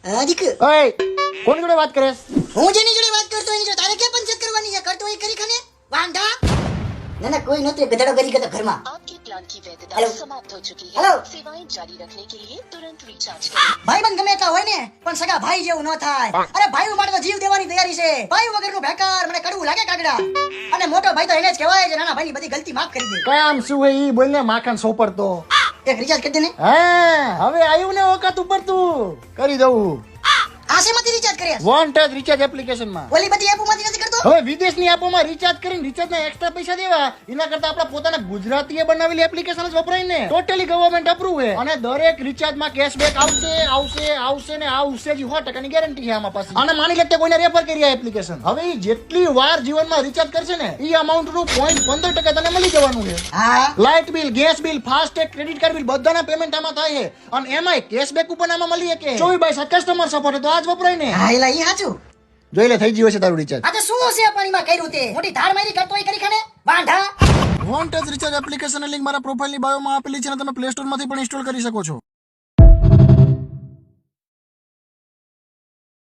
હાજીક ઓય કોની જોડે વાત કરે હું જેની જોડે વાત કરતો એની જોડે તારે ક્યાં પંચાયત કરવાની છે? કરતો એ કરી ખને વાંઢા. ના ના કોઈ નહોતું, ગધેડો કરી ગયો ઘરમાં. आपके प्लान की वैधता हेलो। समाप्त हो चुकी है। हेलो। सेवाएं जारी रखने के लिए तुरंत रिचार्ज करें। ભાઈબંધ ગમે એટલા હોય ને પણ સગા ભાઈ જેવું ન થાય. અરે ભાઈઓ માટે તો જીવ દેવાની તૈયારી છે. ભાઈ વગરનું ભેકાર મને કડવું લાગે કાગડા. અને મોટો ભાઈ તો એને જ કહેવાય જે નાના ભાઈની બધી ગલતી માફ કરી દે. કામ શું હોય ઈ બોલને માખણ સોપડતો એક રિચાર્જ કરી દે ને. હા હવે આવ્યું ને ઓકાત ઉપર તું કરી દઉં આ શેમાંથી રિચાર્જ કર્યા? વન ટચ રિચાર્જ એપ્લિકેશન માં ઓલી બધી એપોમાંથી નથી કરતો? હવે વિદેશની એપોમાં રિચાર્જ કરીને રિચાર્જના એક્સ્ટ્રા પૈસા દેવા એના કરતા આપણા પોતાના ગુજરાતીએ બનાવેલી એપ્લિકેશન જ વપરાય ને. ટોટલી ગવર્નમેન્ટ અપ્રૂવ છે અને દરેક રિચાર્જમાં કેશબેક આવશે ને આવશે જ 100% ગેરંટી છે આમાં પાછી. અને માની લે કે કોઈને રેફર કરી આ એપ્લિકેશન, હવે ઈ જેટલી વાર જીવનમાં રિચાર્જ કરશે ને ઈ અમાઉન્ટનું 0.15% તને મળી જવાનું છે. હા light bill, gas bill, FASTag, credit card bill બધાના પેમેન્ટ આમાં થાય છે અને એમાંય કેશબેક કૂપન આમાં મળી શકે. 24/7 કસ્ટમર સપોર્ટ તો આજ વપરાય ને. હા એલા ઈ સાચું. જોઈ લે થઈ ગયું છે તારું રિચાર્જ. આ તો શું છે પાણીમાં કર્યું તે? મોટી ધાર મારી કરતો એ કરી ખને વાંઢા. વન ટચ રિચાર્જ એપ્લિકેશનની લિંક મારા પ્રોફાઇલની બાયોમાં આપેલી છે અને તમે પ્લે સ્ટોરમાંથી પણ ઇન્સ્ટોલ કરી શકો છો.